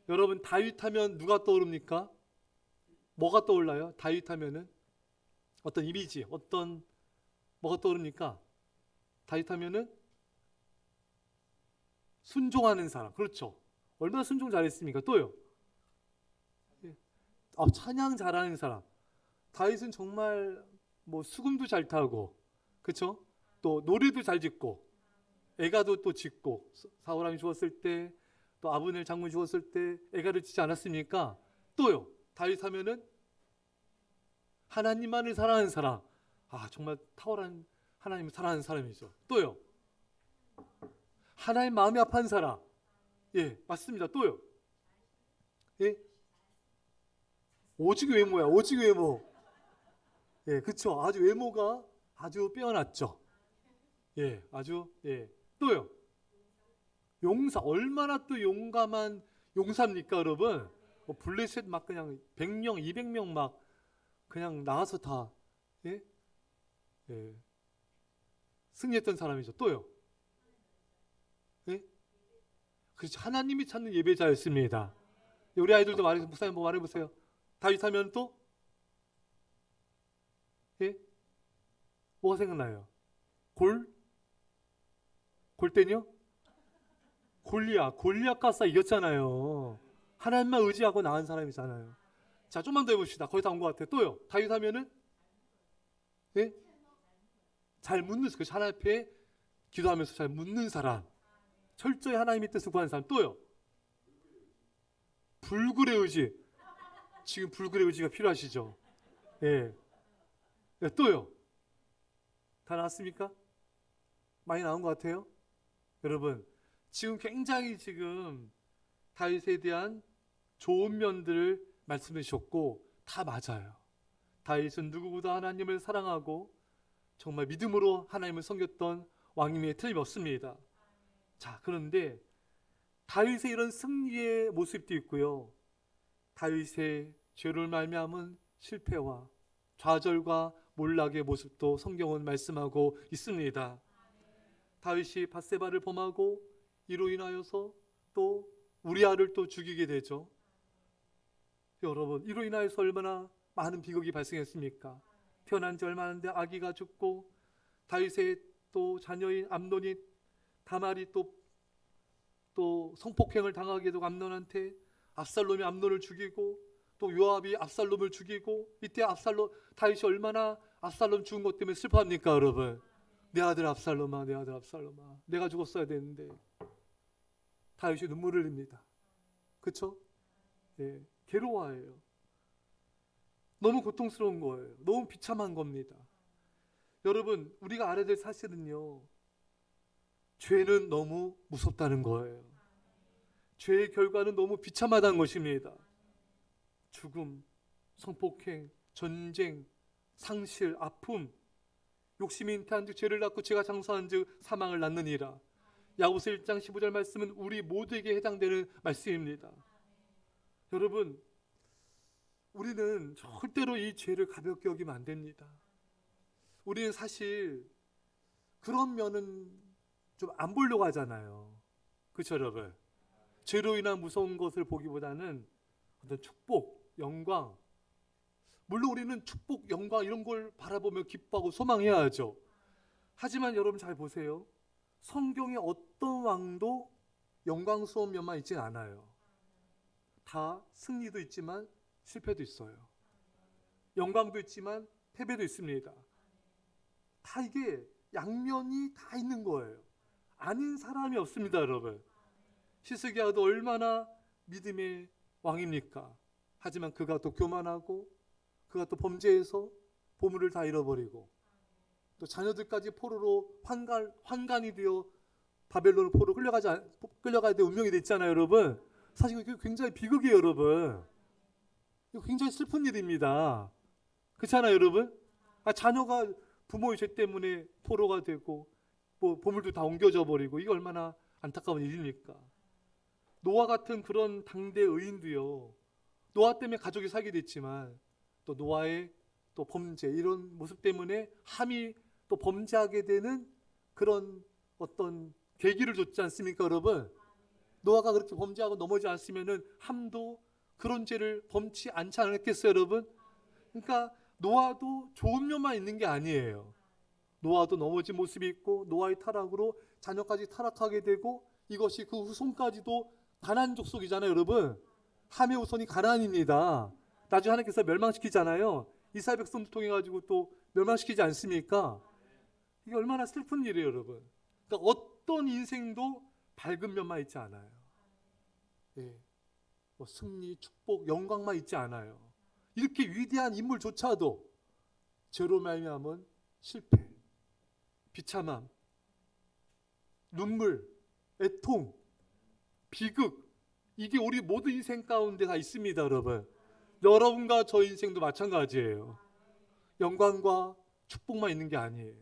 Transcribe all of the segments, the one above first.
여러분 다윗 하면 누가 떠오릅니까? 뭐가 떠올라요? 다윗 하면은 어떤 이미지, 어떤 뭐가 떠오릅니까? 다윗 하면은 순종하는 사람. 그렇죠. 얼마나 순종 잘했습니까? 또요. 예. 찬양 잘하는 사람. 다윗은 정말 뭐 수금도 잘 타고, 그렇죠? 또 노래도 잘 짓고, 애가도 또 짓고, 사울왕이 죽었을 때, 또 아브넬 장군 죽었을 때 애가를 짓지 않았습니까? 또요. 다윗 하면은 하나님만을 사랑하는 사람. 정말 탁월한 하나님을 사랑하는 사람이죠. 또요. 하나님 마음이 아파한 사람. 예, 맞습니다. 또요. 예, 오직 외모야. 오직 외모. 예, 그쵸. 아주 외모가 아주 빼어났죠. 예, 아주, 예. 또요. 용사. 얼마나 또 용감한 용사입니까, 여러분? 블레셋 막 그냥 100명, 200명 막 그냥 나가서 다, 예? 예. 승리했던 사람이죠. 또요. 예? 그렇죠. 하나님이 찾는 예배자였습니다. 우리 아이들도 말해서, 목사님 뭐 말해보세요. 다윗 하면 또, 예? 뭐가 생각나요? 골? 골대녀? 골리앗 가서 이겼잖아요. 하나님만 의지하고 나은 사람이잖아요. 자, 좀만 더 해봅시다. 거의 다 온 것 같아요. 또요. 다윗 하면은, 예? 잘 묻는, 그 하나님 앞에 기도하면서 잘 묻는 사람. 철저히 하나님의 뜻을 구하는 사람. 또요. 불굴의 의지. 지금 불굴의 의지가 필요하시죠? 예. 예, 또요. 다 나왔습니까? 많이 나온 것 같아요? 여러분, 지금 굉장히 지금 다윗에 대한 좋은 면들을 말씀해 주셨고 다 맞아요. 다윗은 누구보다 하나님을 사랑하고 정말 믿음으로 하나님을 섬겼던 왕임에 틀림없습니다. 자, 그런데 다윗의 이런 승리의 모습도 있고요. 다윗의 죄를 말미암은 실패와 좌절과 몰락의 모습도 성경은 말씀하고 있습니다. 다윗이 밧세바를 범하고 이로 인하여서 또 우리아를 또 죽이게 되죠. 여러분, 이로 인하여서 얼마나 많은 비극이 발생했습니까? 태어난 지 얼마 안 돼 아기가 죽고 다윗의 또 자녀인 암논이 다말이 또 성폭행을 당하게 되고 암논한테 압살롬이 암논을 죽이고 또 요압이 압살롬을 죽이고 이때 다윗이 얼마나 압살롬 죽은 것 때문에 슬퍼합니까, 여러분? 내 아들 압살롬아, 내 아들 압살롬아, 내가 죽었어야 되는데. 다윗이 눈물을 흘립니다. 그쵸? 예, 괴로워해요. 너무 고통스러운 거예요. 너무 비참한 겁니다. 여러분, 우리가 알아야 될 사실은요, 죄는 너무 무섭다는 거예요. 죄의 결과는 너무 비참하다는 것입니다. 죽음, 성폭행, 전쟁, 상실, 아픔, 욕심이 잉태한 즉 죄를 낳고 죄가 장수한 즉 사망을 낳느니라. 야고보서 1장 15절 말씀은 우리 모두에게 해당되는 말씀입니다. 여러분, 우리는 절대로 이 죄를 가볍게 여기면 안 됩니다. 우리는 사실 그런 면은 좀 안 보려고 하잖아요. 그렇죠, 여러분? 죄로 인한 무서운 것을 보기보다는 어떤 축복, 영광, 물론 우리는 축복, 영광 이런 걸 바라보며 기뻐하고 소망해야 하죠. 하지만 여러분 잘 보세요. 성경의 어떤 왕도 영광스러운 면만 있진 않아요. 다 승리도 있지만 실패도 있어요. 영광도 있지만 패배도 있습니다. 다 이게 양면이 다 있는 거예요. 아닌 사람이 없습니다, 여러분. 히스기야도 얼마나 믿음의 왕입니까? 하지만 그가 또 교만하고 그가 또 범죄해서 보물을 다 잃어버리고 또 자녀들까지 포로로 환관이 되어 바벨론 포로 끌려가야 될 운명이 됐잖아요, 여러분. 사실 이게 굉장히 비극이에요, 여러분. 이거 굉장히 슬픈 일입니다. 그렇잖아요, 여러분? 자녀가 부모의 죄 때문에 포로가 되고 뭐 보물도 다 옮겨져 버리고 이게 얼마나 안타까운 일입니까? 노아 같은 그런 당대 의인도요. 노아 때문에 가족이 살게 됐지만 또 노아의 또 범죄 이런 모습 때문에 함이 또 범죄하게 되는 그런 어떤 계기를 줬지 않습니까, 여러분? 노아가 그렇게 범죄하고 넘어지지 않았으면은 함도 그런 죄를 범치 않지 않았겠어요, 여러분? 그러니까 노아도 좋은 면만 있는 게 아니에요. 노아도 넘어진 모습이 있고 노아의 타락으로 자녀까지 타락하게 되고 이것이 그 후손까지도 가나안 족속이잖아요, 여러분. 함의 후손이 가나안입니다. 나중에 하나님께서 멸망시키잖아요. 이스라엘 백성들 통해 가지고 또 멸망시키지 않습니까? 이게 얼마나 슬픈 일이에요, 여러분. 그러니까 어떤 인생도 밝은 면만 있지 않아요. 예. 뭐 승리, 축복, 영광만 있지 않아요. 이렇게 위대한 인물조차도 죄로 말미암은 실패, 비참함, 눈물, 애통, 비극, 이게 우리 모든 인생 가운데 다 있습니다, 여러분. 여러분과 저 인생도 마찬가지예요. 영광과 축복만 있는 게 아니에요.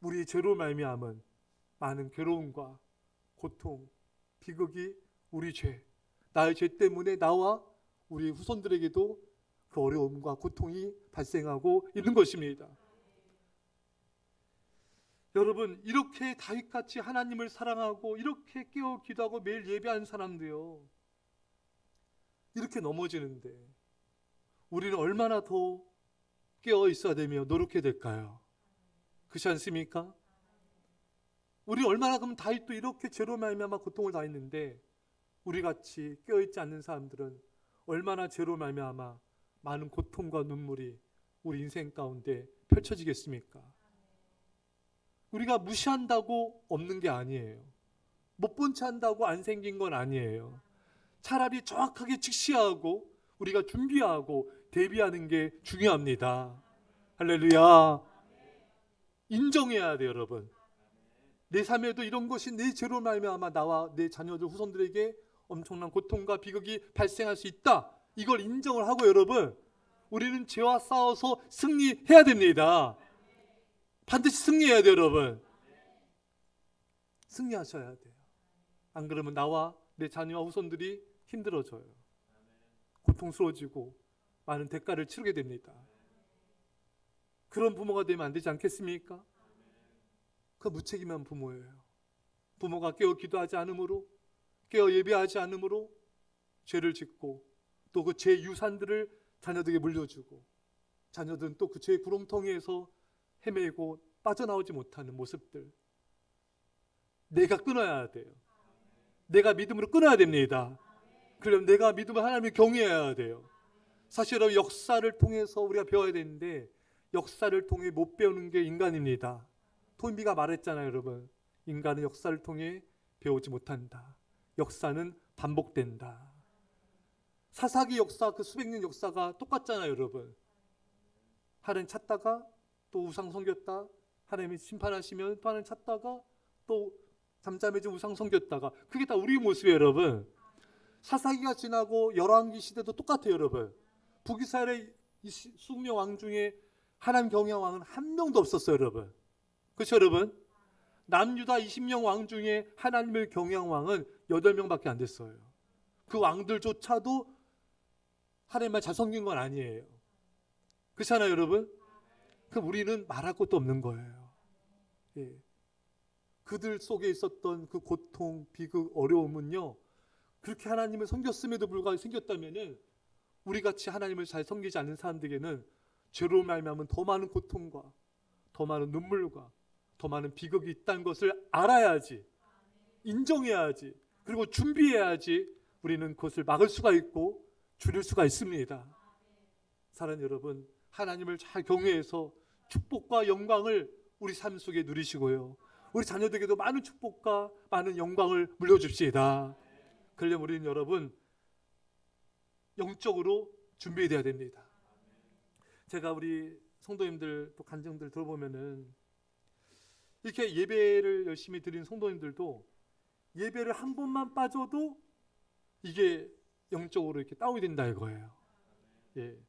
우리 죄로 말미암은 많은 괴로움과 고통, 비극이 우리 죄, 나의 죄 때문에 나와 우리 후손들에게도 그 어려움과 고통이 발생하고 있는 것입니다. 여러분, 이렇게 다윗같이 하나님을 사랑하고 이렇게 깨어 기도하고 매일 예배하는 사람도요, 이렇게 넘어지는데 우리는 얼마나 더 깨어 있어야 되며 노력해야 될까요? 그렇지 않습니까? 우리 얼마나 그럼 다윗도 이렇게 죄로 말미암아 고통을 당했는데 우리같이 깨어있지 않는 사람들은 얼마나 죄로 말미암아 많은 고통과 눈물이 우리 인생 가운데 펼쳐지겠습니까? 우리가 무시한다고 없는 게 아니에요. 못 본 채 한다고 안 생긴 건 아니에요. 차라리 정확하게 직시하고 우리가 준비하고 대비하는 게 중요합니다. 할렐루야. 인정해야 돼요, 여러분. 내 삶에도 이런 것이 내 죄로 말미암아 나와 내 자녀들 후손들에게 엄청난 고통과 비극이 발생할 수 있다. 이걸 인정을 하고 여러분, 우리는 죄와 싸워서 승리해야 됩니다. 반드시 승리해야 돼요, 여러분. 승리하셔야 돼요. 안 그러면 나와 내 자녀와 후손들이 힘들어져요. 고통스러워지고 많은 대가를 치르게 됩니다. 그런 부모가 되면 안 되지 않겠습니까? 그 무책임한 부모예요. 부모가 깨어 기도하지 않으므로, 깨어 예배하지 않으므로 죄를 짓고 또 그 죄 유산들을 자녀들에게 물려주고 자녀들은 또 그 죄의 구렁텅이에서 헤매고 빠져나오지 못하는 모습들. 내가 끊어야 돼요. 내가 믿음으로 끊어야 됩니다. 그럼 내가 믿음으로 하나님을 경외해야 돼요. 사실 역사를 통해서 우리가 배워야 되는데 역사를 통해 못 배우는 게 인간입니다. 토인비가 말했잖아요, 여러분. 인간은 역사를 통해 배우지 못한다. 역사는 반복된다. 사사기 역사, 그 수백 년 역사가 똑같잖아요, 여러분. 하나님 찾다가 또 우상 섬겼다. 하나님이 심판하시면 또 하나님 찾다가 또 잠잠해진 우상 섬겼다가, 그게 다 우리 모습이에요, 여러분. 사사기가 지나고 열왕기 시대도 똑같아요, 여러분. 북이스라엘의 20명 왕 중에 하나님 경외한 왕은 한 명도 없었어요, 여러분. 그렇죠, 여러분? 남유다 20명 왕 중에 하나님을 경외한 왕은 8명밖에 안 됐어요. 그 왕들조차도 하나님만 잘 섬긴 건 아니에요. 그렇잖아요, 여러분? 그럼 우리는 말할 것도 없는 거예요. 예. 그들 속에 있었던 그 고통, 비극, 어려움은요, 그렇게 하나님을 섬겼음에도 불구하고 생겼다면은 우리같이 하나님을 잘 섬기지 않는 사람들에게는 죄로 말미암은 더 많은 고통과 더 많은 눈물과 더 많은 비극이 있다는 것을 알아야지, 인정해야지, 그리고 준비해야지 우리는 그것을 막을 수가 있고 줄일 수가 있습니다. 사랑하는 여러분, 하나님을 잘 경외해서 축복과 영광을 우리 삶 속에 누리시고요, 우리 자녀들에게도 많은 축복과 많은 영광을 물려줍시다. 그러려면 우리는 여러분 영적으로 준비해야 됩니다. 제가 우리 성도님들 또 간증들 들어보면은 이렇게 예배를 열심히 드린 성도님들도 예배를 한 번만 빠져도 이게 영적으로 이렇게 다운이 된다 이거예요. 예.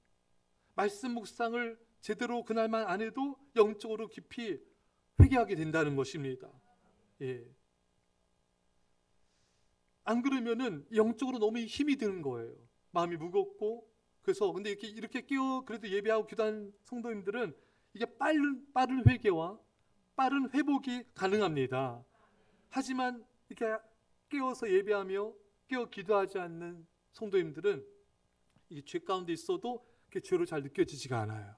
말씀 묵상을 제대로 그날만 안 해도 영적으로 깊이 회개하게 된다는 것입니다. 예. 안 그러면은 영적으로 너무 힘이 드는 거예요. 마음이 무겁고. 그래서 근데 이렇게 깨어 그래도 예배하고 기도하는 성도님들은 이게 빠른 회개와 빠른 회복이 가능합니다. 하지만 이렇게 깨어서 예배하며 깨어 기도하지 않는 성도님들은 이 죄 가운데 있어도 그 죄로 잘 느껴지지가 않아요.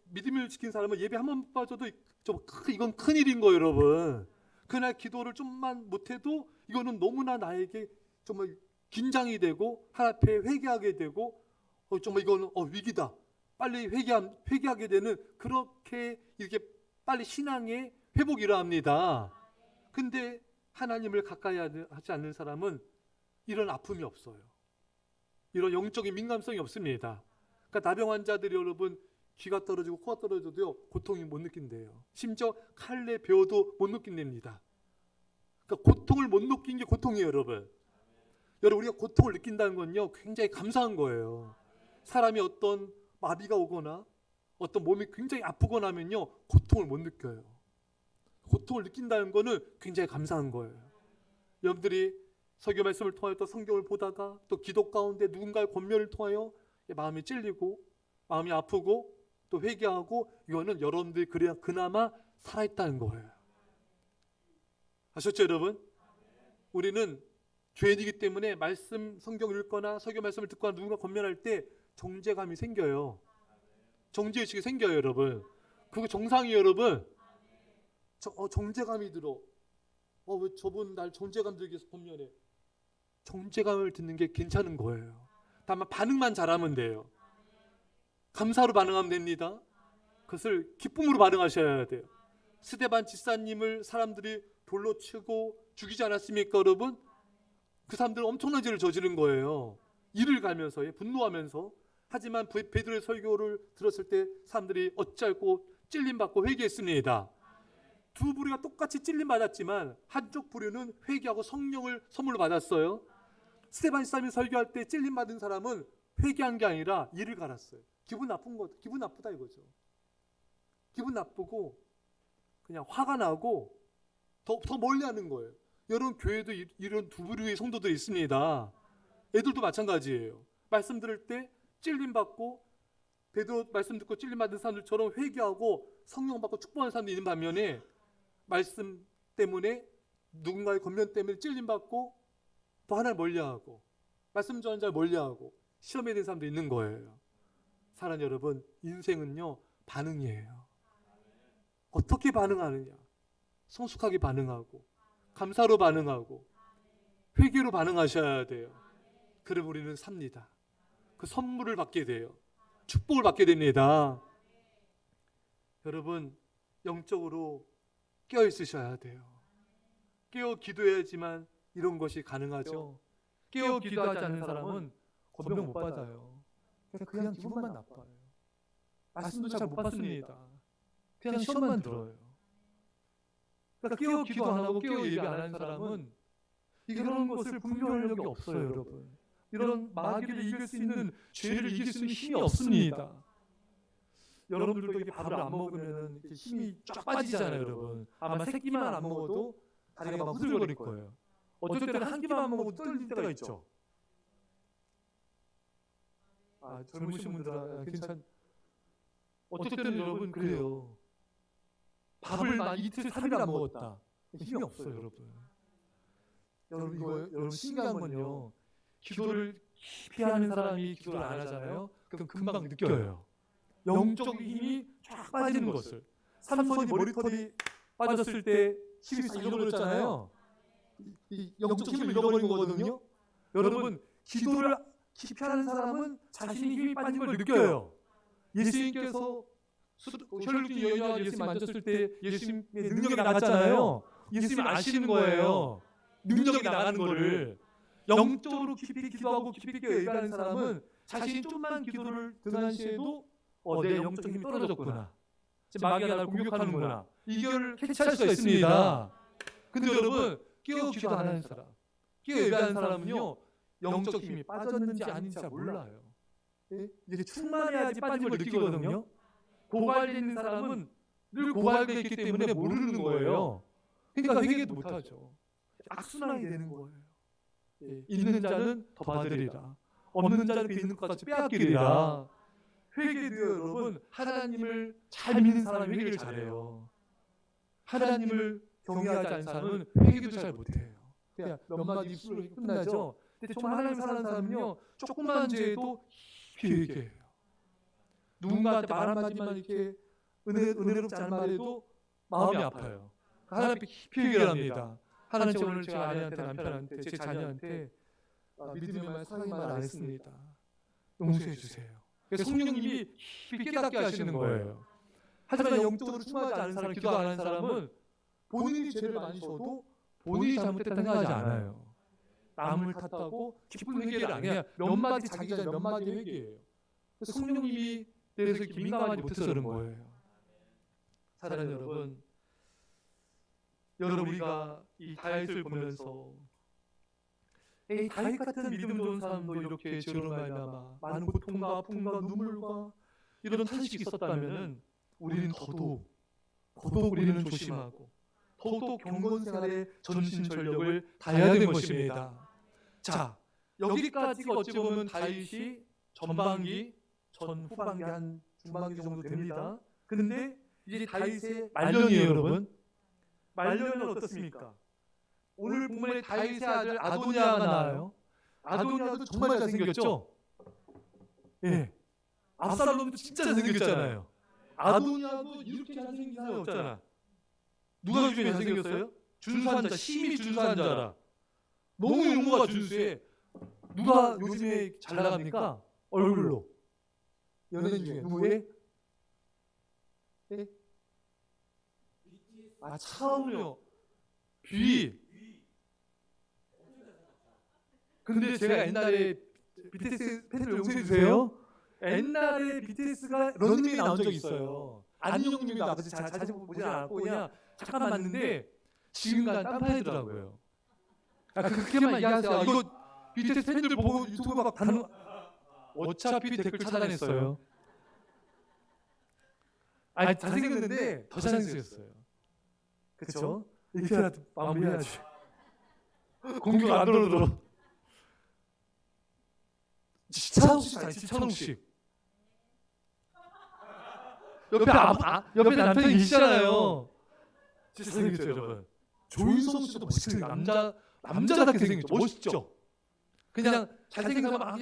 믿음을 지킨 사람은 예배 한 번 빠져도 이건 큰일인 거예요, 여러분. 그날 기도를 좀만 못해도 이거는 너무나 나에게 정말 긴장이 되고 하나님 앞에 회개하게 되고 정말 이거는 위기다. 빨리 회개하게 되는, 그렇게 이렇게 빨리 신앙의 회복이 일어납니다. 근데 하나님을 가까이 하지 않는 사람은 이런 아픔이 없어요. 이런 영적인 민감성이 없습니다. 그러니까 나병 환자들이 여러분 귀가 떨어지고 코가 떨어져도요 고통이 못 느낀대요. 심지어 칼에 베어도 못 느낀답니다. 그러니까 고통을 못 느낀 게 고통이에요, 여러분. 여러분, 우리가 고통을 느낀다는 건요 굉장히 감사한 거예요. 사람이 어떤 마비가 오거나 어떤 몸이 굉장히 아프거나 하면요 고통을 못 느껴요. 고통을 느낀다는 거는 굉장히 감사한 거예요. 여러분들이 설교 말씀을 통하여 또 성경을 보다가 또 기도 가운데 누군가의 권면을 통하여 마음이 찔리고 마음이 아프고 또 회개하고, 이거는 여러분들이 그래야 그나마 살아있다는 거예요. 아셨죠, 여러분? 우리는 죄인이기 때문에 말씀, 성경을 읽거나 설교 말씀을 듣거나 누군가 권면할 때 정죄감이 생겨요. 정죄의식이 생겨요, 여러분. 그거 정상이에요, 여러분. 정죄감이 들어. 왜 저분 날 정죄감 들기 위해서 권면해? 정죄감을 듣는 게 괜찮은 거예요. 다만 반응만 잘하면 돼요. 감사로 반응하면 됩니다. 그것을 기쁨으로 반응하셔야 돼요. 스데반 집사님을 사람들이 돌로 치고 죽이지 않았습니까, 여러분? 그 사람들은 엄청난 죄를 저지른 거예요. 이를 갈면서, 분노하면서. 하지만 베드로의 설교를 들었을 때 사람들이 어찌할꼬 찔림받고 회개했습니다. 두 부류가 똑같이 찔림받았지만 한쪽 부류는 회개하고 성령을 선물로 받았어요. 스데반 집사님이 설교할 때 찔림받은 사람은 회개한 게 아니라 이를 갈았어요. 기분 나쁘다 이거죠. 기분 나쁘고 그냥 화가 나고 더 멀리 하는 거예요. 여러분, 교회도 이런 두 부류의 성도들이 있습니다. 애들도 마찬가지예요. 말씀 들을 때 찔림받고 베드로 말씀 듣고 찔림받은 사람들처럼 회개하고 성령 받고 축복하는 사람들이 있는 반면에 말씀 때문에 누군가의 권면 때문에 찔림받고 또 하나를 멀리하고 말씀 전하는 자를 멀리하고 시험에 대한 사람도 있는 거예요. 사랑하는 여러분, 인생은요 반응이에요. 어떻게 반응하느냐, 성숙하게 반응하고 감사로 반응하고 회개로 반응하셔야 돼요. 그럼 우리는 삽니다. 그 선물을 받게 돼요. 축복을 받게 됩니다. 여러분, 영적으로 깨어 있으셔야 돼요. 깨어 기도해야지만 이런 것이 가능하죠. 깨어 기도하지 않는 사람은 권명 못 받아요. 그냥 기분만 나빠요. 말씀도 잘 못 받습니다. 그냥 시험만 들어요. 그러니까 깨어 기도 안 하고 깨어 예배 안 하는 사람은 이런 것을 분별할 적이 없어요, 여러분. 이런 마귀를 이길 수 있는, 죄를 이길 수 있는 힘이 없습니다. 여러분들도 이게 밥을 안 먹으면 힘이 쫙 빠지잖아요, 여러분. 아마 세 끼만 안 먹어도 다리가 막 후들거릴 거예요. 어쩔 때는 한 끼만 먹어도 떨릴 때가 있죠. 젊으신 분들은 괜찮. 어쩔 때는 여러분 그래요. 밥을 난 이틀 3일 안 먹었다. 힘이 없어요, 여러분. 여러분 신기한 건요. 기도를 깊이 하는 사람이 기도를 안 하잖아요. 그럼 금방 느껴요. 영적 힘이 쫙 빠지는 것을. 삼손이 머리털이 빠졌을 때 힘이 싹 잃어버렸잖아요. 이 영적 힘을 잃어버린 거거든요. 여러분, 기도를 깊이 하는 사람은 자신이 힘이 빠진 걸 느껴요. 예수님께서 혈육진 여인과 예수님 만졌을 때 예수님의 능력이 나갔잖아요. 예수님이 아시는 거예요. 능력이 나가는 거를. 영적으로 깊이 기도하고 깊이 예배하는 사람은 자신이 좀만 기도를 등한시해도 내 영적 힘이 떨어졌구나. 지금 마귀가 나를 공격하는구나. 이걸 캐치할 수가 있습니다. 근데 여러분, 깨어 기도 안 하는 사람, 깨어 예배하는 사람은요, 영적 힘이 빠졌는지 아닌지 잘 몰라요. 이게 충만해야지 빠진 걸 느끼거든요. 고갈돼 있는 사람은 늘 고갈돼 있기 때문에 모르는 거예요. 그러니까 회개도 못하죠. 악순환이 되는 거예요. 있는 자는 더 받으리라, 없는 자는 그 있는 것 같이 빼앗기리라. 회개도요, 여러분, 하나님을 잘 믿는 사람이 회개를 잘해요. 하나님을 경외하지 않는 사람은 회개도 잘 못해요. 그냥 몇 마디 입술로 끝나죠. 근데 정말 하나님 사랑하는 사람은요, 조그만 죄에도 회개해요. 누군가한테 말 한마디만 이렇게 은혜롭지 않은 말에도 마음이 아파요. 하나님 앞에 깊이 회개를 합니다. 하나님, 오늘 제가 아내한테, 남편한테, 제 자녀한테 믿음의 말, 사랑의 말 안 했습니다. 용서해 주세요. 성령님이 깊이 깨닫게 하시는 거예요. 하지만 영적으로 충만하지 않은 사람, 기도 안 하는 사람은 본인이 죄를 많이 져도 본인이 잘못했다 생각하지 않아요. 남을 탓하고 깊은 회개를 안 해야 몇 마디 자기 전에 몇 마디 회개해요. 성령님이 대해서 이렇게 민감하지 못해서 그런 거예요. 사랑하는 여러분, 우리가 이 다윗을 보면서 다윗 같은 믿음 좋은 사람도 이렇게 죄로 말미암아 많은 고통과 아픔과 눈물과 이런 탄식이 있었다면은 우리는 더더욱 우리는 조심하고 더더욱 경건 생활에 전심전력을 다해야 되는 것입니다. 자, 여기까지가 어찌 보면 다윗이 전반기, 후반기 한 중반기 정도 됩니다. 근데 이제 다윗의 말년이에요, 여러분. 말년은 어떻습니까? 오늘 본문에 다윗의 아들 아도니아가 나와요. 아도니아도 정말 잘생겼죠? 예. 압살롬도 진짜 잘생겼잖아요. 아도니아도 이렇게 잘생긴 사람이 없잖아. 누가 요즘에 잘생겼어요? 준수한 자, 심히 준수한 자라. 너무 용모가 준수해. 누가 요즘에 잘 나갑니까? 얼굴로. 연예인 중에 누구예요? 예? 처음요. 뷔. 근데 제가 옛날에 BTS 팬들 용서해 주세요. 옛날에 BTS가 런닝맨에 나온 적이 있어요. 안희정님이 나와서 자주 보지 않았고 그냥 잠깐 봤는데 지금간 딴판이더라고요. 그렇게만 이해하세요. 이거 BTS 팬들 보고 유튜브 막 반응. 어차피 댓글 차단했어요. 잘생겼는데 더 잘생겼어요. 그렇죠? 이렇게라도 마무리해야지. 공격 안 들어들어. 지찬욱씨. 옆에 남편이 계시잖아요. 진짜 잘생겼죠, 여러분. 조인성 씨도 멋있게 남자답게 생겼죠. 멋있죠. 그냥 잘생긴 사람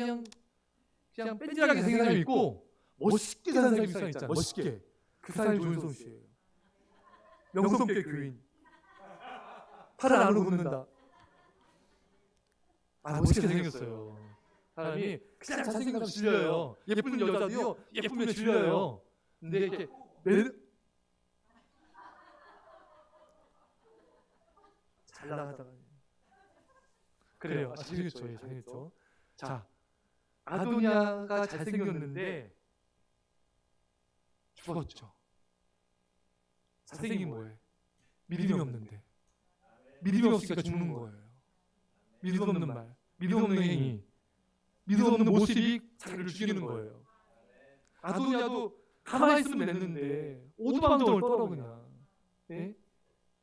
그냥 뺀질하게 생긴 사람이 있고 멋있게 사는 사람이 있잖아요. 멋있게. 그 사람이 조인성 씨예요. 명성교 교인. 팔을 안으로 굽는다. 멋있게 생겼어요. 사람이 그냥 잘생긴 사람 질려요. 예쁜 여자도요, 예쁘면 질려요. 근데 이렇게 잘 나가다가 그래요. 잘생겼죠. 자, 아도니아가 잘생겼는데 죽었죠. 잘생긴 뭐예요? 믿음이 없는데. 믿음이 없으니까 죽는 거예요. 믿음 없는 말, 믿음 없는 행위, 믿음 없는 모습이 자기를 죽이는 거예요. 아도니아도 가만히 있으면 됐는데 오두방정을 떨어 그냥. 예?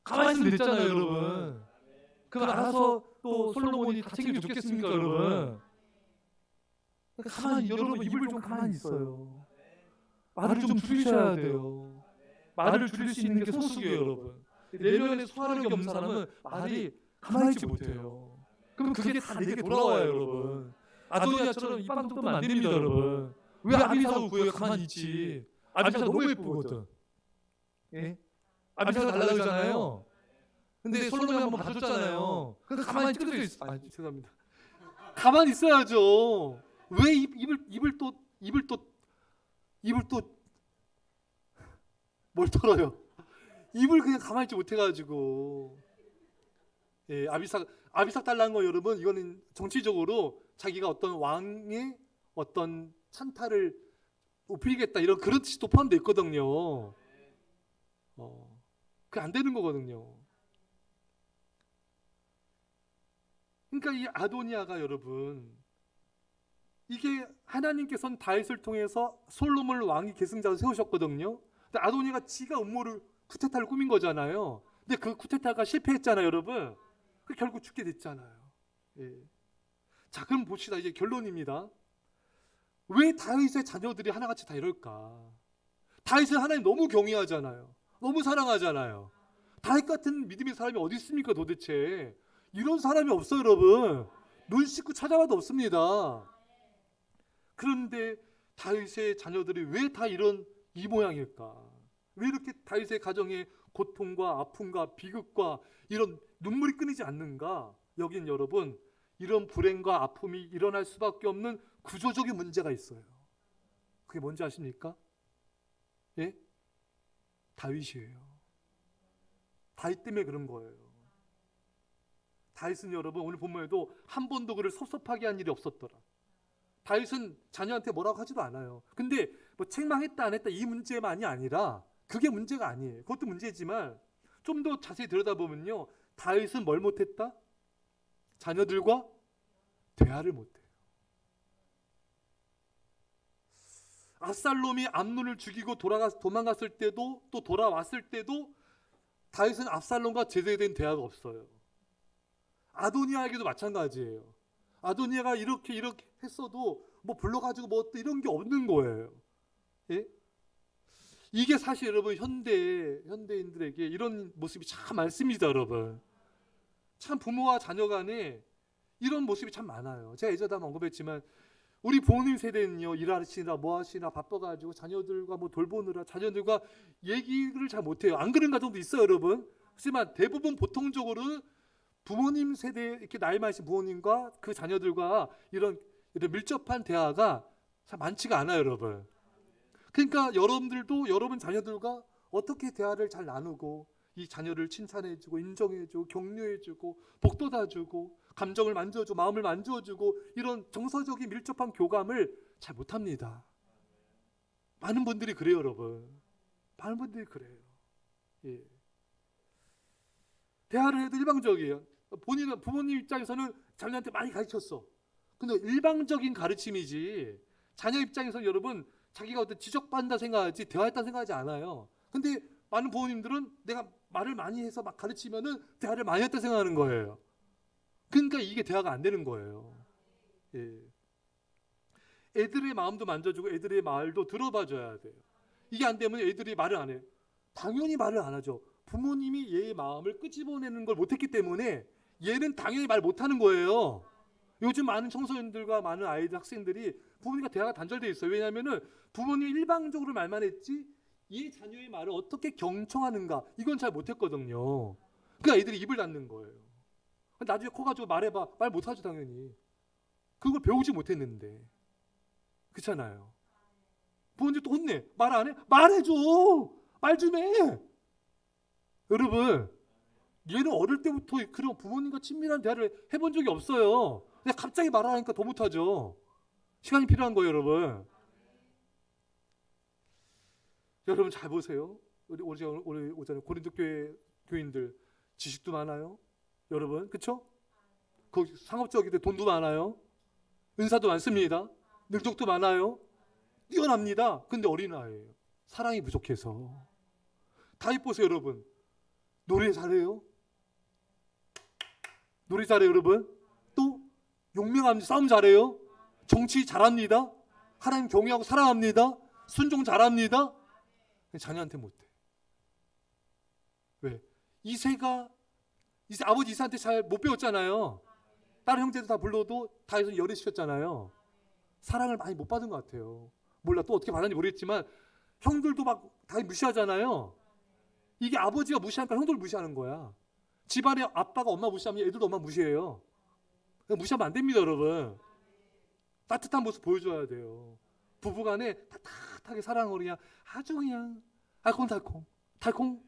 가만히 있으면 됐잖아요, 여러분. 그걸 알아서 또 솔로몬이 다 챙겨 줬겠습니까, 여러분? 여러분 입을 좀 가만히 있어요. 말을 좀 줄이셔야 돼요. 말을 줄일 수 있는 게 소수예요, 여러분. 내면에 소화력이 없는 사람은 말이 가만히 있지 못해요. 그럼 그게 다 내게 돌아와요, 여러분. 아도니아처럼 입방 뜯으면 안 됩니다, 여러분. 왜 아비사고 구해요? 가만히 있지. 아비사 너무 예쁘거든. 예? 아비사가 달라지잖아요. 근데 솔로몬이 한번 봐줬잖아요. 근데 가만히 뜯어져 있어. 죄송합니다. 가만히 있어야죠. 왜 입을 또 뭘 털어요? 입을 그냥 가만히 있지 못해가지고. 예, 아비삭 달라는 거 여러분, 이거는 정치적으로 자기가 어떤 왕의 어떤 찬탈을 높이겠다 이런 그런 뜻이 또 포함되어 있거든요. 그게 안 되는 거거든요. 그러니까 이 아도니아가 여러분, 이게 하나님께서는 다윗을 통해서 솔로몬을 왕위 계승자로 세우셨거든요. 근데 아도니아가 지가 음모를 쿠데타를 꾸민 거잖아요. 근데 그 쿠데타가 실패했잖아요, 여러분. 그 결국 죽게 됐잖아요. 예. 자, 그럼 봅시다. 이제 결론입니다. 왜 다윗의 자녀들이 하나같이 다 이럴까? 다윗은 하나님 너무 경외하잖아요. 너무 사랑하잖아요. 다윗 같은 믿음의 사람이 어디 있습니까 도대체? 이런 사람이 없어요 여러분. 눈 씻고 찾아봐도 없습니다. 그런데 다윗의 자녀들이 왜 다 이 모양일까? 왜 이렇게 다윗의 가정에 고통과 아픔과 비극과 이런 눈물이 끊이지 않는가? 여긴 여러분, 이런 불행과 아픔이 일어날 수밖에 없는 구조적인 문제가 있어요. 그게 뭔지 아십니까? 예? 다윗이에요. 다윗 때문에 그런 거예요. 다윗은 여러분 오늘 본문에도 한 번도 그를 섭섭하게 한 일이 없었더라. 다윗은 자녀한테 뭐라고 하지도 않아요. 근데 뭐 책망했다 안 했다 이 문제만이 아니라 그게 문제가 아니에요. 그것도 문제지만 좀 더 자세히 들여다보면요, 다윗은 뭘 못했다? 자녀들과 대화를 못해요. 압살롬이 암논을 죽이고 도망갔을 때도 또 돌아왔을 때도 다윗은 압살롬과 제대로 된 대화가 없어요. 아도니아에게도 마찬가지예요. 아도니아가 이렇게 했어도 뭐 불러가지고 뭐 또 이런 게 없는 거예요. 예? 이게 사실 여러분 현대인들에게 이런 모습이 참 많습니다, 여러분. 참 부모와 자녀 간에 이런 모습이 참 많아요. 제가 예전에 한번 언급했지만 우리 부모님 세대는요, 일하시나 뭐 하시나 바빠가지고 자녀들과 뭐 돌보느라 자녀들과 얘기를 잘 못해요. 안 그런 가정도 있어요, 여러분. 하지만 대부분 보통적으로는 부모님 세대 이렇게 나이 많으신 부모님과 그 자녀들과 이런 밀접한 대화가 참 많지가 않아요, 여러분. 그러니까 여러분들도 여러분 자녀들과 어떻게 대화를 잘 나누고 이 자녀를 칭찬해주고 인정해주고 격려해주고 복돋아주고 감정을 만져주고 마음을 만져주고 이런 정서적인 밀접한 교감을 잘 못합니다. 많은 분들이 그래요, 여러분. 많은 분들이 그래요. 예. 대화를 해도 일방적이에요. 본인은 부모님 입장에서는 자녀한테 많이 가르쳤어. 근데 일방적인 가르침이지 자녀 입장에서는 여러분 자기가 어떤 지적받는다 생각하지 대화했다 생각하지 않아요. 근데 많은 부모님들은 내가 말을 많이 해서 막 가르치면은 대화를 많이 했다 생각하는 거예요. 그러니까 이게 대화가 안 되는 거예요. 예. 애들의 마음도 만져주고 애들의 말도 들어봐줘야 돼요. 이게 안 되면 애들이 말을 안 해요. 당연히 말을 안 하죠. 부모님이 얘의 마음을 끄집어내는 걸 못했기 때문에 얘는 당연히 말 못하는 거예요. 요즘 많은 청소년들과 많은 아이들, 학생들이 부모님과 대화가 단절되어 있어요. 왜냐하면 부모님이 일방적으로 말만 했지 이 자녀의 말을 어떻게 경청하는가 이건 잘 못했거든요. 그러니까 애들이 입을 닫는 거예요. 나중에 커가지고 말해봐. 말 못하죠 당연히. 그걸 배우지 못했는데. 그렇잖아요. 부모님 또 혼내. 말 안 해? 말해줘. 말 좀 해. 여러분, 얘는 어릴 때부터 그런 부모님과 친밀한 대화를 해본 적이 없어요. 근데 갑자기 말하니까 더 못하죠. 시간이 필요한 거예요, 여러분. 여러분 잘 보세요. 우리 오전에 고린도 교회 교인들 지식도 많아요. 여러분, 그렇죠? 그 상업적인데 돈도 많아요. 은사도 많습니다. 능력도 많아요. 뛰어납니다. 근데 어린아이예요. 사랑이 부족해서. 다윗 보세요, 여러분. 노래 잘해요. 노래 잘해요, 여러분. 또 용맹합니다. 싸움 잘해요. 정치 잘합니다. 하나님 경외하고 사랑합니다. 순종 잘합니다. 자녀한테 못해. 왜? 아버지 이세한테 잘 못 배웠잖아요. 다른 형제들 다 불러도 다윗은 열애시켰잖아요. 사랑을 많이 못 받은 것 같아요. 몰라 또 어떻게 받았는지 모르겠지만 형들도 막 다윗 무시하잖아요. 이게 아버지가 무시하니까 형들 무시하는 거야. 집안에 아빠가 엄마 무시하면 애들도 엄마 무시해요. 무시하면 안 됩니다, 여러분. 따뜻한 모습 보여줘야 돼요. 부부간에 따뜻하게 사랑으로 그냥 아주 그냥 알콩달콩 알콩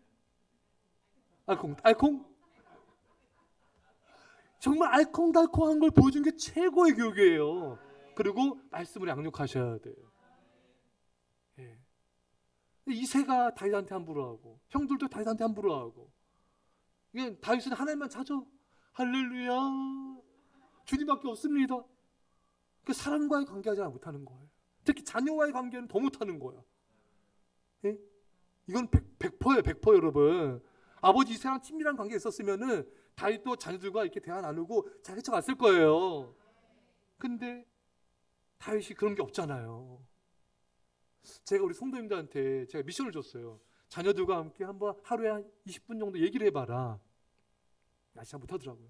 정말 알콩달콩한 걸 보여준 게 최고의 교육이에요. 그리고 말씀을 양육하셔야 돼요. 예. 이세가 다윗한테 함부로 하고 형들도 다윗한테 함부로 하고 이게 다윗은 하나님만 찾아. 할렐루야. 주님밖에 없습니다. 그 사람과의 관계하지 못하는 거예요. 특히 자녀와의 관계는 더 못하는 거야. 예? 이건 100%예요, 100% 여러분. 아버지 이세랑 친밀한 관계가 있었으면은 다윗도 자녀들과 이렇게 대화 나누고 잘 헤쳐갔을 거예요. 근데 다윗이 그런 게 없잖아요. 제가 우리 성도님들한테 제가 미션을 줬어요. 자녀들과 함께 한번 하루에 한 20분 정도 얘기를 해봐라. 야, 잘 못하더라고요.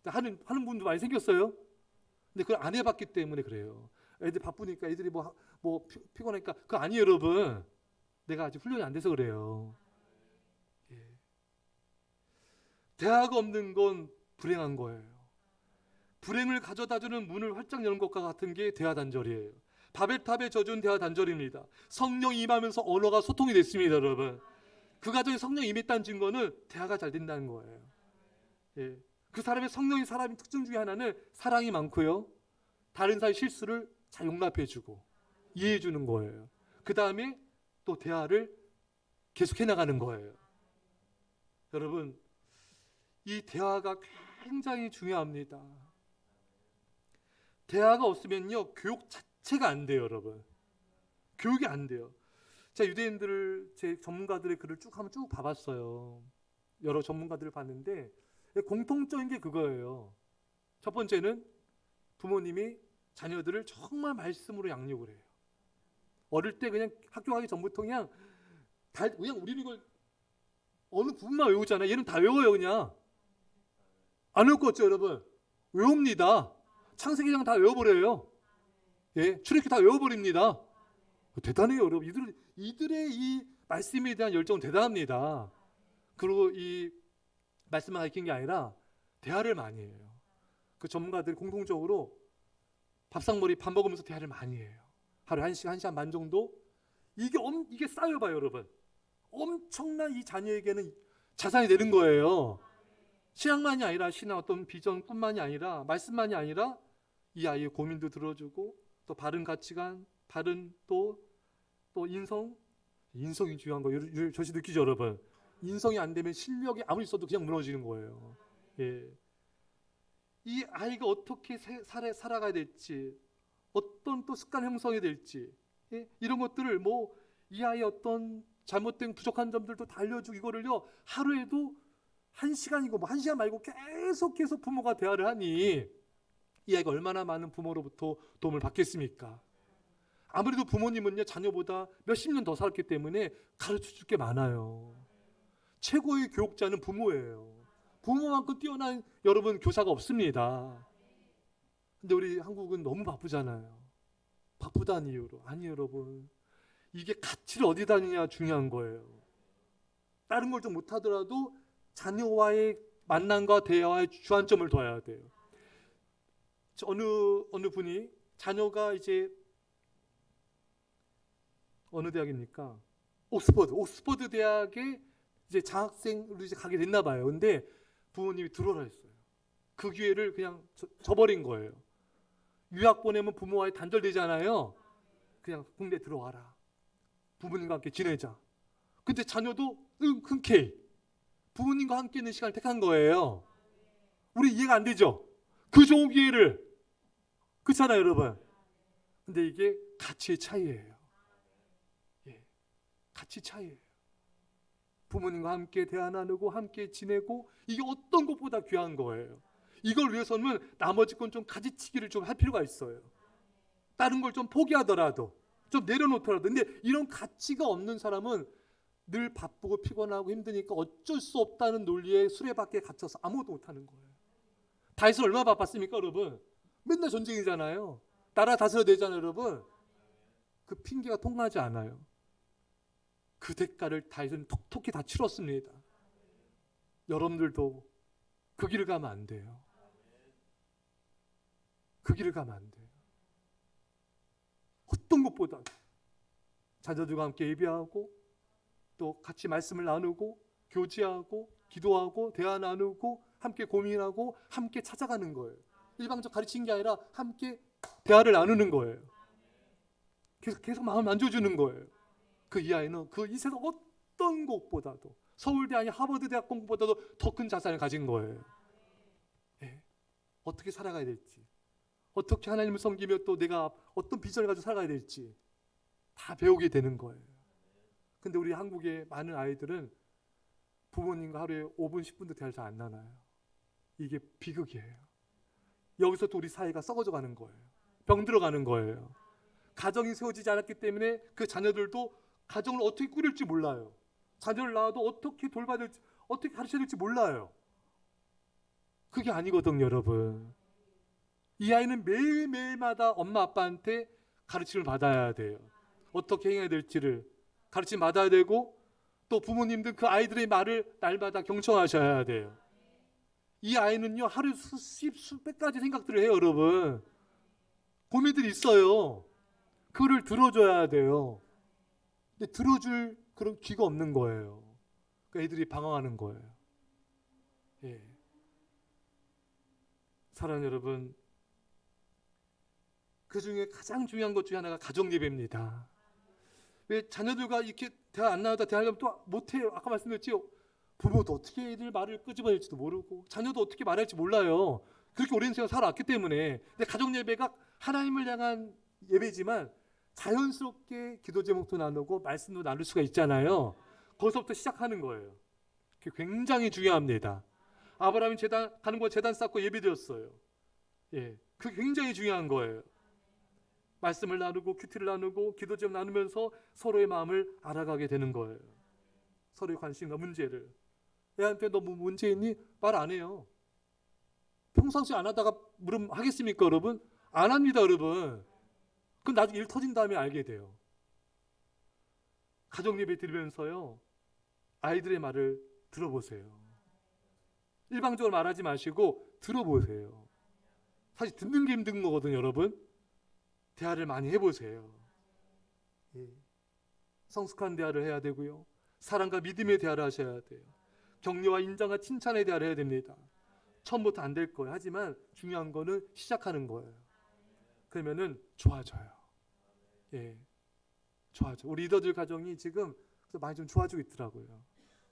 하는 분도 많이 생겼어요. 근데 그걸 안 해봤기 때문에 그래요. 애들 바쁘니까, 애들이 피곤하니까. 그거 아니에요, 여러분. 내가 아직 훈련이 안 돼서 그래요. 예. 대화가 없는 건 불행한 거예요. 불행을 가져다주는 문을 활짝 여는 것과 같은 게 대화 단절이에요. 바벨탑에 젖은 대화 단절입니다. 성령이 임하면서 언어가 소통이 됐습니다, 여러분. 그 가정에 성령이 임했다는 증거는 대화가 잘 된다는 거예요. 예. 그 사람의 성령이 사람의 특징 중에 하나는 사랑이 많고요. 다른 사람의 실수를 잘 용납해주고 이해해주는 거예요. 그 다음에 또 대화를 계속해 나가는 거예요. 여러분, 이 대화가 굉장히 중요합니다. 대화가 없으면요, 교육 자체가 안 돼요, 여러분. 교육이 안 돼요. 제가 유대인들을, 제 전문가들의 글을 한번 쭉 봐봤어요. 여러 전문가들을 봤는데 공통적인 게 그거예요. 첫 번째는 부모님이 자녀들을 정말 말씀으로 양육을 해요. 어릴 때 그냥 학교 가기 전부터 그냥 우리는 이걸 어느 부분만 외우잖아요. 얘는 다 외워요, 그냥. 안 외울 거 없죠, 여러분? 외웁니다. 창세기장 다 외워버려요. 예, 출애굽기 다 외워버립니다. 대단해요, 여러분. 이들의 이 말씀에 대한 열정은 대단합니다. 그리고 이 말씀만 가르치는 게 아니라 대화를 많이 해요. 그 전문가들이 공통적으로 밥상머리 밥 먹으면서 대화를 많이 해요. 하루에 1시간 반 정도. 이게 쌓여봐요, 여러분. 엄청난 이 자녀에게는 자산이 되는 거예요. 신앙만이 아니라, 신앙 어떤 비전뿐만이 아니라, 말씀만이 아니라 이 아이의 고민도 들어주고, 또 바른 가치관, 바른 또 인성이 중요한 거예요. 저시 느끼죠, 여러분? 인성이 안 되면 실력이 아무리 있어도 그냥 무너지는 거예요. 예. 이 아이가 어떻게 살아가야 될지, 어떤 또 습관 형성이 될지, 예? 이런 것들을 이 아이의 어떤 잘못된 부족한 점들도 다 알려주고, 이거를요 하루에도 1시간이고 1시간 말고 계속 부모가 대화를 하니 이 아이가 얼마나 많은 부모로부터 도움을 받겠습니까? 아무래도 부모님은요 자녀보다 몇십 년 더 살았기 때문에 가르쳐 줄 게 많아요. 최고의 교육자는 부모예요. 부모만큼 뛰어난 여러분 교사가 없습니다. 근데 우리 한국은 너무 바쁘잖아요. 바쁘다는 이유로. 아니, 여러분, 이게 가치를 어디다 두느냐 중요한 거예요. 다른 걸 좀 못하더라도 자녀와의 만남과 대화에 주안점을 둬야 돼요. 어느 분이 자녀가 이제 어느 대학입니까? 옥스퍼드 대학에 이제 장학생으로 이제 가게 됐나 봐요. 근데 부모님이 들어오라 했어요. 그 기회를 그냥 저버린 거예요. 유학 보내면 부모와의 단절되잖아요. 그냥 국내 들어와라. 부모님과 함께 지내자. 근데 자녀도 흔쾌히 부모님과 함께 있는 시간을 택한 거예요. 우리 이해가 안 되죠? 그 좋은 기회를. 그렇잖아요, 여러분. 근데 이게 가치의 차이예요. 예, 가치 차이예요. 부모님과 함께 대화 나누고 함께 지내고, 이게 어떤 것보다 귀한 거예요. 이걸 위해서는 나머지 건 좀 가지치기를 좀 할 필요가 있어요. 다른 걸 좀 포기하더라도, 좀 내려놓더라도. 근데 이런 가치가 없는 사람은 늘 바쁘고 피곤하고 힘드니까 어쩔 수 없다는 논리에 수레바퀴에 갇혀서 아무것도 못하는 거예요. 다윗은 얼마나 바빴습니까, 여러분? 맨날 전쟁이잖아요. 나라 다스려야 되잖아요, 여러분. 그 핑계가 통하지 않아요. 그 대가를 다윗은 톡톡히 다 치렀습니다. 여러분들도 그 길을 가면 안 돼요. 그 길을 가면 안 돼요. 어떤 것보다 자녀들과 함께 예배하고, 또 같이 말씀을 나누고, 교제하고, 기도하고, 대화 나누고, 함께 고민하고, 함께 찾아가는 거예요. 일방적 가르치는 게 아니라 함께 대화를 나누는 거예요. 계속 마음 만져주는 거예요. 그 이 아이는 이 세상 어떤 곳보다도, 서울대 아니 하버드 대학 공부보다도 더 큰 자산을 가진 거예요. 예. 어떻게 살아가야 될지, 어떻게 하나님을 섬기며 또 내가 어떤 비전을 가지고 살아가야 될지 다 배우게 되는 거예요. 근데 우리 한국의 많은 아이들은 부모님과 하루에 5분, 10분도 대화를 잘 안 나눠요. 이게 비극이에요. 여기서 또 우리 사회가 썩어져 가는 거예요. 병들어 가는 거예요. 가정이 세워지지 않았기 때문에 그 자녀들도 가정을 어떻게 꾸릴지 몰라요. 자녀를 낳아도 어떻게 돌봐야 될지, 어떻게 가르쳐야 될지 몰라요. 그게 아니거든요, 여러분. 이 아이는 매일매일마다 엄마 아빠한테 가르침을 받아야 돼요. 어떻게 행해야 될지를 가르침 받아야 되고, 또 부모님들 그 아이들의 말을 날마다 경청하셔야 돼요. 이 아이는요, 하루에 수백 가지 생각들을 해요, 여러분. 고민들이 있어요. 그거를 들어줘야 돼요. 근데 들어줄 그런 귀가 없는 거예요. 그러니까 애들이 방황하는 거예요. 예. 사랑하는 여러분, 그 중에 가장 중요한 것 중에 하나가 가정 예배입니다. 왜 자녀들과 이렇게 대화 안 나누다 대화하려면 또 못해요. 아까 말씀드렸지요. 부모도 어떻게 애들 말을 끄집어낼지도 모르고 자녀도 어떻게 말할지 몰라요. 그렇게 오랜 시간 살아왔기 때문에. 근데 가정 예배가 하나님을 향한 예배지만 자연스럽게 기도 제목도 나누고 말씀도 나눌 수가 있잖아요. 거기서부터 시작하는 거예요. 그게 굉장히 중요합니다. 아브라함이 제단 가는 거 제단 쌓고 예배드렸어요. 예, 그게 굉장히 중요한 거예요. 말씀을 나누고 큐티를 나누고 기도 제목 나누면서 서로의 마음을 알아가게 되는 거예요. 서로의 관심과 문제를. 애한테 너 뭐 문제 있니? 말 안 해요. 평상시 안 하다가 물으면 하겠습니까, 여러분? 안 합니다, 여러분. 그럼 나중에 일 터진 다음에 알게 돼요. 가정 예배 드리면서요, 아이들의 말을 들어보세요. 일방적으로 말하지 마시고 들어보세요. 사실 듣는 게 힘든 거거든요, 여러분. 대화를 많이 해보세요. 예. 성숙한 대화를 해야 되고요. 사랑과 믿음의 대화를 하셔야 돼요. 격려와 인정과 칭찬의 대화를 해야 됩니다. 처음부터 안 될 거예요. 하지만 중요한 거는 시작하는 거예요. 그러면은 좋아져요. 예, 좋아져. 우리 리더들 가정이 지금 많이 좀 좋아지고 있더라고요.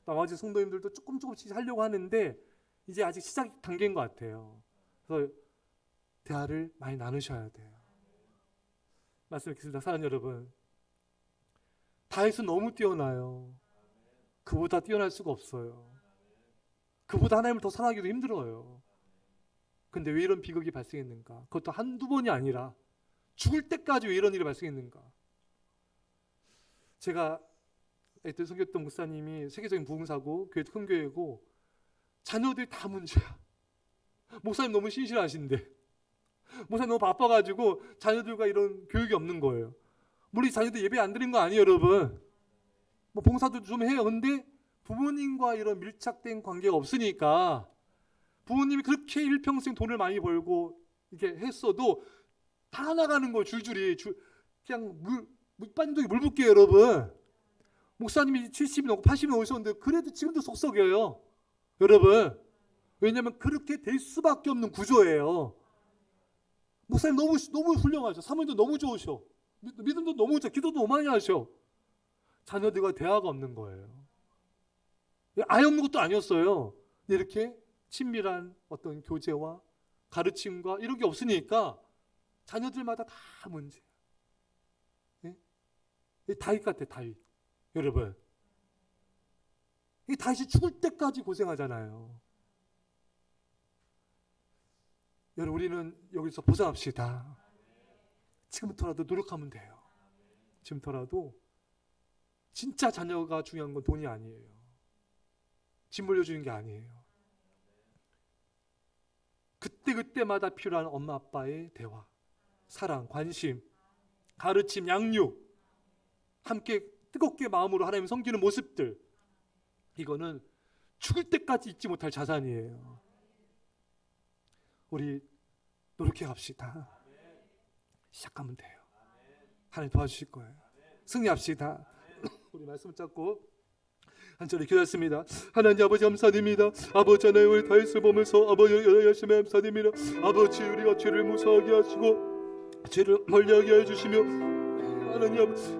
나머지 성도님들도 조금씩 하려고 하는데 이제 아직 시작 단계인 것 같아요. 그래서 대화를 많이 나누셔야 돼요. 말씀 드리겠습니다. 사랑하는 여러분, 다윗은 너무 뛰어나요. 그보다 뛰어날 수가 없어요. 그보다 하나님을 더 사랑하기도 힘들어요. 근데 왜 이런 비극이 발생했는가? 그것도 한두 번이 아니라 죽을 때까지 왜 이런 일이 발생했는가? 제가 그때 섬겼던 목사님이 세계적인 부흥사고 교회 큰 교회고 자녀들이 다 문제야. 목사님 너무 신실하신데 목사님 너무 바빠가지고 자녀들과 이런 교육이 없는 거예요. 물론 자녀들 예배 안 드린 거 아니에요, 여러분. 뭐 봉사도 좀 해요. 근데 부모님과 이런 밀착된 관계가 없으니까 부모님이 그렇게 일평생 돈을 많이 벌고 이렇게 했어도 다 나가는 거예요, 줄줄이. 그냥 물반죽이 물 붓게요, 여러분. 목사님이 70이 넘고 80이 넘으셨는데 그래도 지금도 속 썩여요, 여러분. 왜냐하면 그렇게 될 수밖에 없는 구조예요. 목사님 너무 훌륭하셔. 사모님도 너무 좋으셔. 믿음도 너무 좋아. 기도도 너무 많이 하셔. 자녀들과 대화가 없는 거예요. 아예 없는 것도 아니었어요. 이렇게 친밀한 어떤 교제와 가르침과 이런 게 없으니까 자녀들마다 다 문제예요. 예? 다윗 같아, 다윗. 여러분, 이 다윗이 죽을 때까지 고생하잖아요. 여러분, 우리는 여기서 벗어납시다. 지금부터라도 노력하면 돼요. 지금부터라도 진짜 자녀가 중요한 건 돈이 아니에요. 집 물려주는 게 아니에요. 그때마다 필요한 엄마 아빠의 대화, 사랑, 관심, 가르침, 양육, 함께 뜨겁게 마음으로 하나님 섬기는 모습들, 이거는 죽을 때까지 잊지 못할 자산이에요. 우리 노력해 갑시다. 시작하면 돼요. 하나님 도와주실 거예요. 승리합시다. 우리 말씀 잡고 한 절에 기도했습니다. 하나님 아버지 감사드립니다. 아버지 하나님 우리 다윗을 보면서 아버지 열심히 감사드립니다. 아버지 우리가 죄를 무사하게 하시고 죄를 멀리하게 해주시며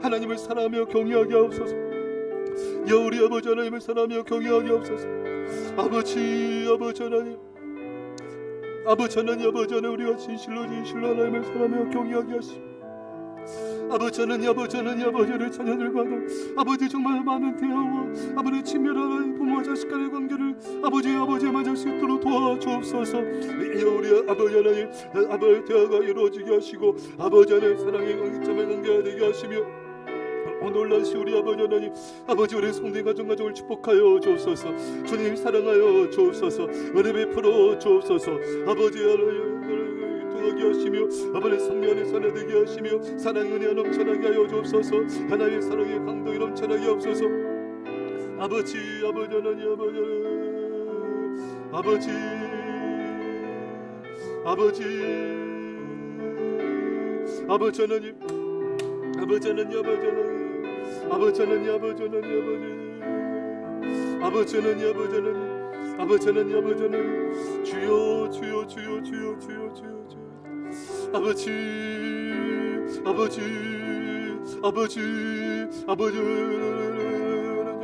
하나님을 사랑하며 경외하게 하옵소서. 우리 아버지 하나님을 사랑하며 경외하게 하옵소서. 아버지 하나님 우리가 진실로 하나님을 사랑하며 경외하게 하시고 아버지 하나님을 자녀들과도 아버지 정말 많은 대화와 아버지 친밀한 부모와 자식 간의 관계를 아버지에 맞을 수 있도록 도와주옵소서. 우리 아버지 하나님 아버지 대화가 이루어지게 하시고 아버지 하나님 사랑의 관계점에 관계가 되게 하시며 놀라시 우리 아버지 하나님, 아버지 우리 성도의 가정을 축복하여 주옵소서. 주님 사랑하여 주옵소서. 은혜 베풀어 주옵소서. 아버지 하나님 통하게 하시며 아버지 성령 안에 살아되게 하시며 사랑의 은혜가 넘쳐나게 하여 주옵소서. 하나님의 사랑의 강동이 넘쳐나게 하옵소서. 아버지 하나님, 아버지 하나님, 아버지 하나님, 아버지 하나님, 아버지 하나님, 아버지 하나님, 아버지 하나님, 아버지 하나님, 아버지 하나님, 아버지 하나님, 주여 주여 주여 주여 주여 주여 주여, 아버지 아버지 아버지 아버지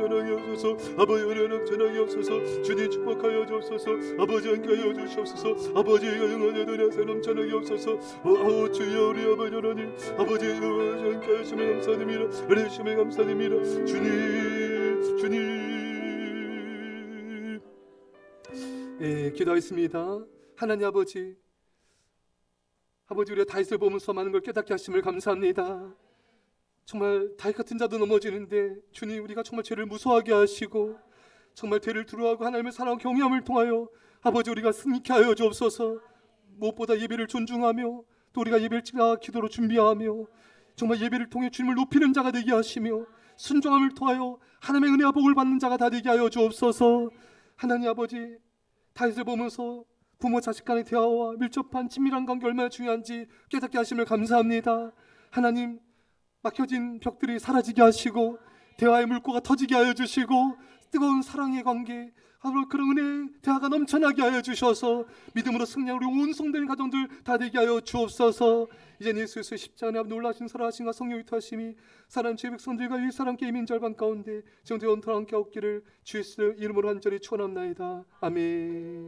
전하게 없소서. 아버지 은혜는 전하게 없소서. 주님 축복하여 주옵소서. 아버지 함께하여 주시옵소서. 아버지가 영원히 은혜에서 넘쳐나게 없소서. 주여 우리 아버지 하나님, 아버지 함께하여 주시면 감사드립니다. 은혜 주시면 감사드립니다. 주님 기도하겠습니다. 하나님 아버지, 우리가 다윗을 보면서 많은 걸 깨닫게 하심을 감사합니다. 정말 다윗 같은 자도 넘어지는데 주님, 우리가 정말 죄를 무서워하게 하시고 정말 죄를 두려워하고 하나님의 사랑과 경외함을 통하여 아버지 우리가 승리케 하여 주옵소서. 무엇보다 예배를 존중하며 또 우리가 예배를 기도로 준비하며 정말 예배를 통해 주님을 높이는 자가 되게 하시며 순종함을 통하여 하나님의 은혜와 복을 받는 자가 다 되게 하여 주옵소서. 하나님 아버지, 다윗을 보면서 부모 자식 간의 대화와 밀접한 친밀한 관계 얼마나 중요한지 깨닫게 하심을 감사합니다. 하나님, 막혀진 벽들이 사라지게 하시고 대화의 물꼬가 터지게 하여 주시고 뜨거운 사랑의 관계, 그런 은혜의 대화가 넘쳐나게 하여 주셔서 믿음으로 승리하는 우리 온 성도인 가정들 다 되게 하여 주옵소서. 이제 예수의 십자가의 앞 놀라신 살아가신과 성령 위투하심이 사람 죄 백성들과 이 사람 게임인 절반 가운데 정죄 원토 함께 없기를 주의 이름으로 간절히 축원합나이다. 아멘.